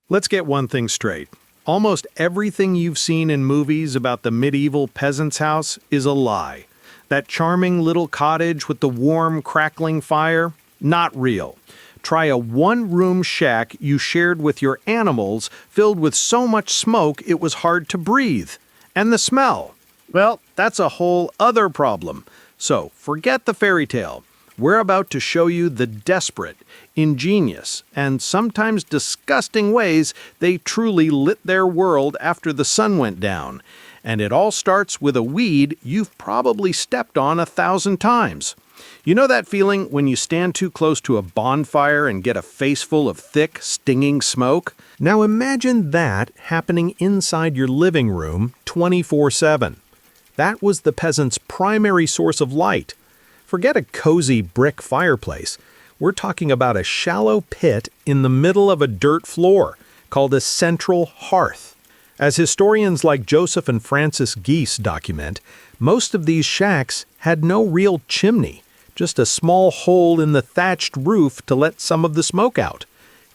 Let's get one thing straight. Almost everything you've seen in movies about the medieval peasant's house is a lie. That charming little cottage with the warm, crackling fire? Not real. Try a one-room shack you shared with your animals filled with so much smoke it was hard to breathe. And the smell? Well, that's a whole other problem. So forget the fairy tale. We're about to show you the desperate, ingenious, and sometimes disgusting ways they truly lit their world after the sun went down. And it all starts with a weed you've probably stepped on 1,000 times. You know that feeling when you stand too close to a bonfire and get a face full of thick, stinging smoke? Now imagine that happening inside your living room 24/7. That was the peasant's primary source of light. Forget a cozy brick fireplace. We're talking about a shallow pit in the middle of a dirt floor called a central hearth. As historians like Joseph and Francis Geese document, most of these shacks had no real chimney, just a small hole in the thatched roof to let some of the smoke out.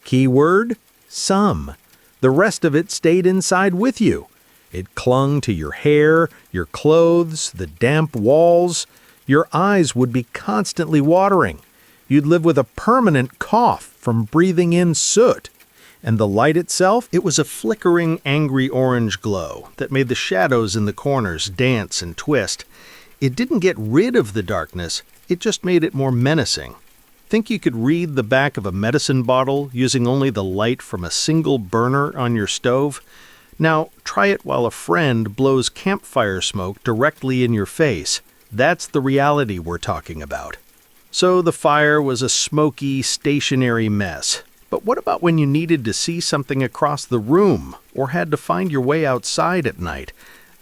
Keyword, some. The rest of it stayed inside with you. It clung to your hair, your clothes, the damp walls. Your eyes would be constantly watering. You'd live with a permanent cough from breathing in soot. And the light itself, it was a flickering, angry orange glow that made the shadows in the corners dance and twist. It didn't get rid of the darkness, it just made it more menacing. Think you could read the back of a medicine bottle using only the light from a single burner on your stove? Now, try it while a friend blows campfire smoke directly in your face. That's the reality we're talking about. So the fire was a smoky, stationary mess. But what about when you needed to see something across the room or had to find your way outside at night?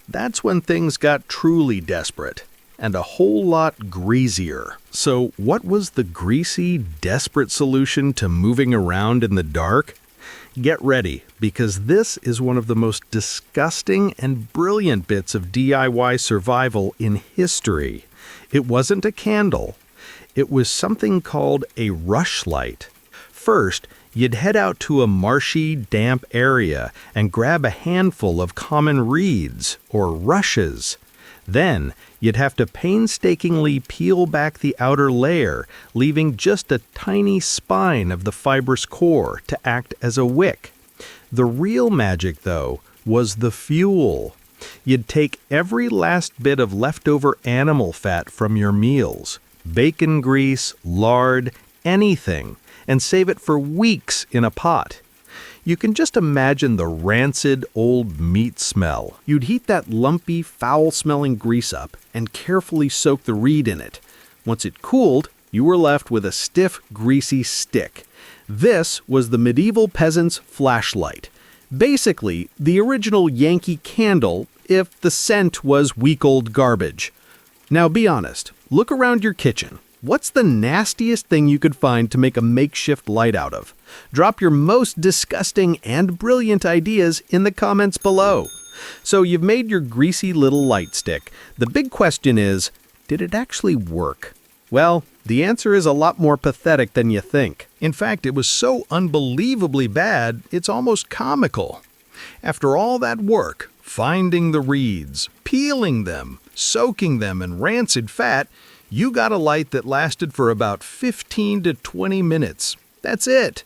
That's when things got truly desperate and a whole lot greasier. So what was the greasy, desperate solution to moving around in the dark? Get ready, because this is one of the most disgusting and brilliant bits of DIY survival in history. It wasn't a candle. It was something called a rushlight. First, you'd head out to a marshy, damp area and grab a handful of common reeds, or rushes. Then, you'd have to painstakingly peel back the outer layer, leaving just a tiny spine of the fibrous core to act as a wick. The real magic, though, was the fuel. You'd take every last bit of leftover animal fat from your meals, bacon grease, lard, anything, and save it for weeks in a pot. You can just imagine the rancid old meat smell. You'd heat that lumpy, foul-smelling grease up and carefully soak the reed in it. Once it cooled, you were left with a stiff, greasy stick. This was the medieval peasant's flashlight. Basically, the original Yankee candle, if the scent was week-old garbage. Now be honest, look around your kitchen. What's the nastiest thing you could find to make a makeshift light out of? Drop your most disgusting and brilliant ideas in the comments below. So you've made your greasy little light stick. The big question is, did it actually work? Well, the answer is a lot more pathetic than you think. In fact, it was so unbelievably bad, it's almost comical. After all that work, finding the reeds, peeling them, soaking them in rancid fat, you got a light that lasted for about 15 to 20 minutes. That's it.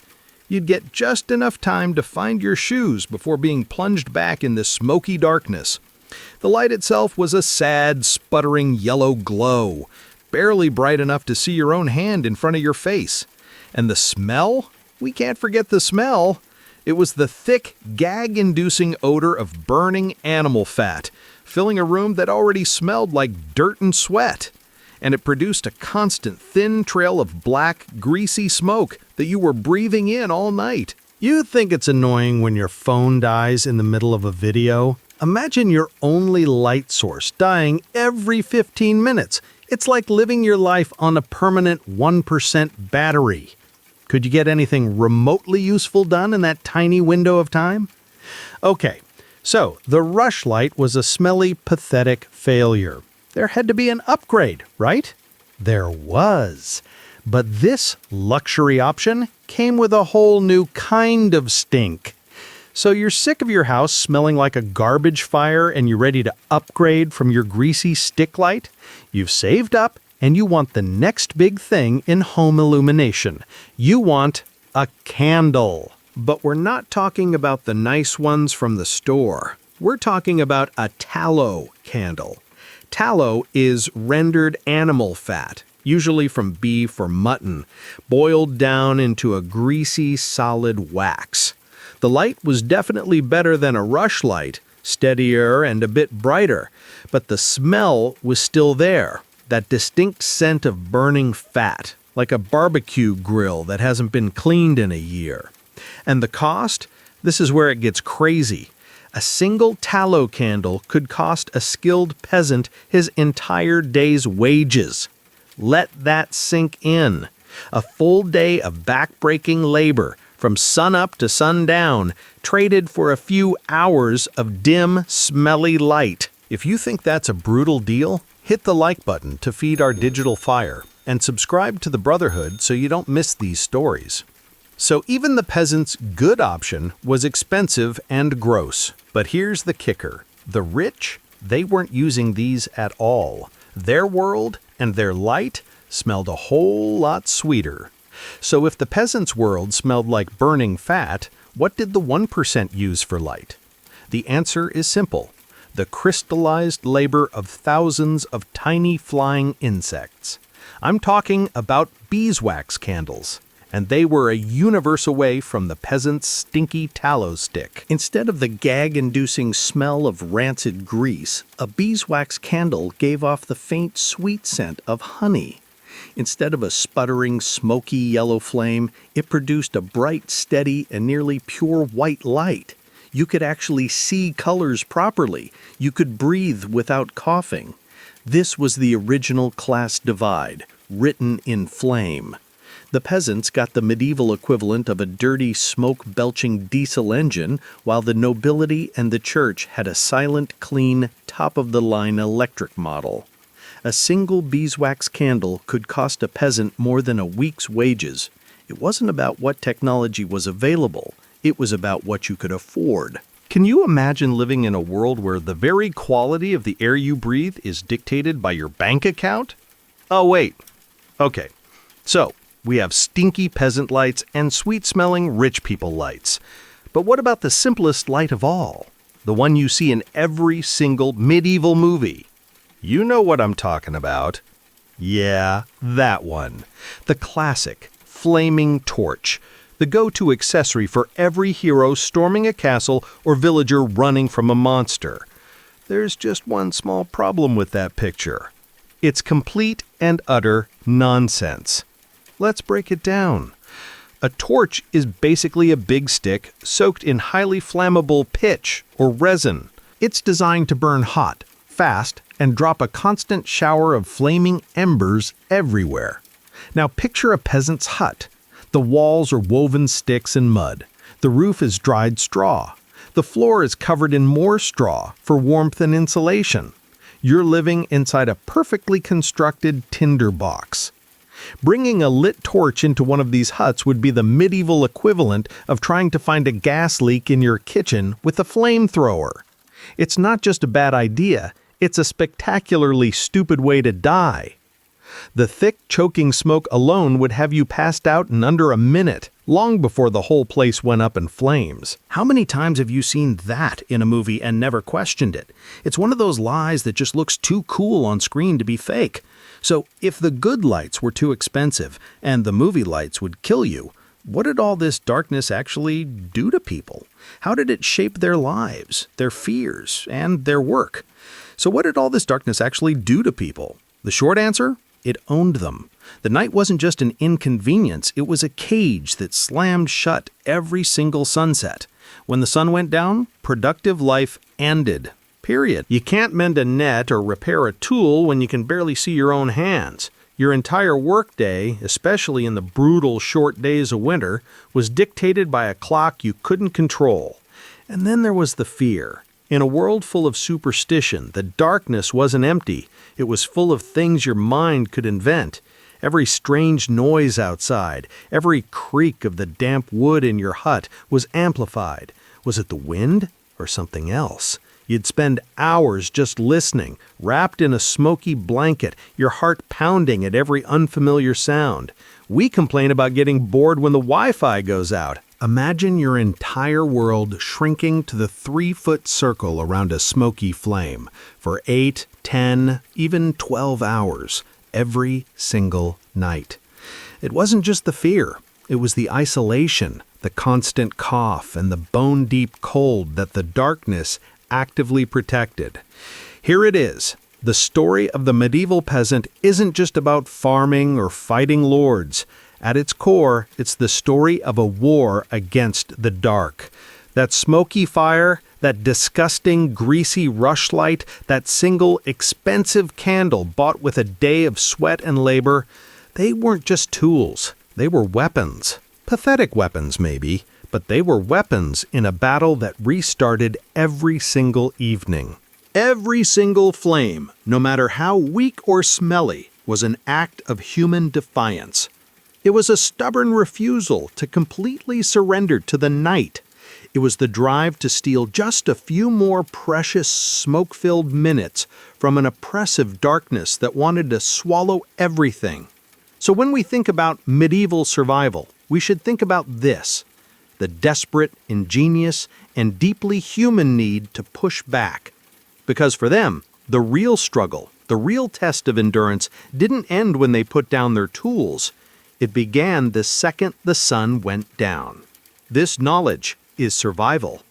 You'd get just enough time to find your shoes before being plunged back in the smoky darkness. The light itself was a sad, sputtering yellow glow, barely bright enough to see your own hand in front of your face. And the smell? We can't forget the smell. It was the thick, gag-inducing odor of burning animal fat, filling a room that already smelled like dirt and sweat. And it produced a constant thin trail of black, greasy smoke that you were breathing in all night. You think it's annoying when your phone dies in the middle of a video? Imagine your only light source dying every 15 minutes. It's like living your life on a permanent 1% battery. Could you get anything remotely useful done in that tiny window of time? Okay, so the rushlight was a smelly, pathetic failure. There had to be an upgrade, right? There was. But this luxury option came with a whole new kind of stink. So you're sick of your house smelling like a garbage fire and you're ready to upgrade from your greasy stick light? You've saved up and you want the next big thing in home illumination. You want a candle. But we're not talking about the nice ones from the store. We're talking about a tallow candle. Tallow is rendered animal fat, usually from beef or mutton, boiled down into a greasy, solid wax. The light was definitely better than a rushlight, steadier and a bit brighter, but the smell was still there, that distinct scent of burning fat, like a barbecue grill that hasn't been cleaned in a year. And the cost? This is where it gets crazy. A single tallow candle could cost a skilled peasant his entire day's wages. Let that sink in. A full day of back-breaking labor, from sunup to sundown, traded for a few hours of dim, smelly light. If you think that's a brutal deal, hit the like button to feed our digital fire, and subscribe to the Brotherhood so you don't miss these stories. So even the peasant's good option was expensive and gross. But here's the kicker. The rich, they weren't using these at all. Their world and their light smelled a whole lot sweeter. So if the peasant's world smelled like burning fat, what did the 1% use for light? The answer is simple. The crystallized labor of thousands of tiny flying insects. I'm talking about beeswax candles. And they were a universal way from the peasant's stinky tallow stick. Instead of the gag-inducing smell of rancid grease, a beeswax candle gave off the faint, sweet scent of honey. Instead of a sputtering, smoky yellow flame, it produced a bright, steady, and nearly pure white light. You could actually see colors properly. You could breathe without coughing. This was the original class divide, written in flame. The peasants got the medieval equivalent of a dirty, smoke-belching diesel engine, while the nobility and the church had a silent, clean, top-of-the-line electric model. A single beeswax candle could cost a peasant more than a week's wages. It wasn't about what technology was available. It was about what you could afford. Can you imagine living in a world where the very quality of the air you breathe is dictated by your bank account? Oh, wait. Okay. So, we have stinky peasant lights and sweet-smelling rich people lights. But what about the simplest light of all? The one you see in every single medieval movie. You know what I'm talking about. Yeah, that one. The classic, flaming torch. The go-to accessory for every hero storming a castle or villager running from a monster. There's just one small problem with that picture. It's complete and utter nonsense. Let's break it down. A torch is basically a big stick soaked in highly flammable pitch or resin. It's designed to burn hot, fast, and drop a constant shower of flaming embers everywhere. Now picture a peasant's hut. The walls are woven sticks and mud. The roof is dried straw. The floor is covered in more straw for warmth and insulation. You're living inside a perfectly constructed tinder box. Bringing a lit torch into one of these huts would be the medieval equivalent of trying to find a gas leak in your kitchen with a flamethrower. It's not just a bad idea, it's a spectacularly stupid way to die. The thick, choking smoke alone would have you passed out in under a minute, long before the whole place went up in flames. How many times have you seen that in a movie and never questioned it? It's one of those lies that just looks too cool on screen to be fake. So, if the good lights were too expensive and the movie lights would kill you, what did all this darkness actually do to people? How did it shape their lives, their fears, and their work? So what did all this darkness actually do to people? The short answer? It owned them. The night wasn't just an inconvenience, it was a cage that slammed shut every single sunset. When the sun went down, productive life ended. Period. You can't mend a net or repair a tool when you can barely see your own hands. Your entire workday, especially in the brutal short days of winter, was dictated by a clock you couldn't control. And then there was the fear. In a world full of superstition, the darkness wasn't empty. It was full of things your mind could invent. Every strange noise outside, every creak of the damp wood in your hut was amplified. Was it the wind or something else? You'd spend hours just listening, wrapped in a smoky blanket, your heart pounding at every unfamiliar sound. We complain about getting bored when the Wi-Fi goes out. Imagine your entire world shrinking to the 3-foot circle around a smoky flame for 8, 10, even 12 hours, every single night. It wasn't just the fear. It was the isolation, the constant cough, and the bone-deep cold that the darkness actively protected. Here it is. The story of the medieval peasant isn't just about farming or fighting lords. At its core, it's the story of a war against the dark. That smoky fire, that disgusting, greasy rushlight, that single expensive candle bought with a day of sweat and labor, they weren't just tools. They were weapons. Pathetic weapons, maybe, but they were weapons in a battle that restarted every single evening. Every single flame, no matter how weak or smelly, was an act of human defiance. It was a stubborn refusal to completely surrender to the night. It was the drive to steal just a few more precious smoke-filled minutes from an oppressive darkness that wanted to swallow everything. So when we think about medieval survival, we should think about this: the desperate, ingenious, and deeply human need to push back. Because for them, the real struggle, the real test of endurance, didn't end when they put down their tools. It began the second the sun went down. This knowledge is survival.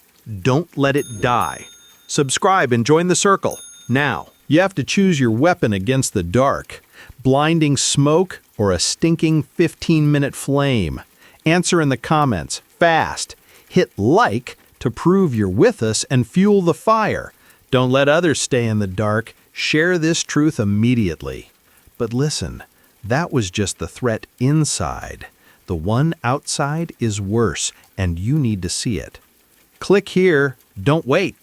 Don't let it die. Subscribe and join the circle now. You have to choose your weapon against the dark: blinding smoke or a stinking 15-minute flame. Answer in the comments, fast. Hit like to prove you're with us and fuel the fire. Don't let others stay in the dark. Share this truth immediately. But listen, that was just the threat inside. The one outside is worse, and you need to see it. Click here. Don't wait.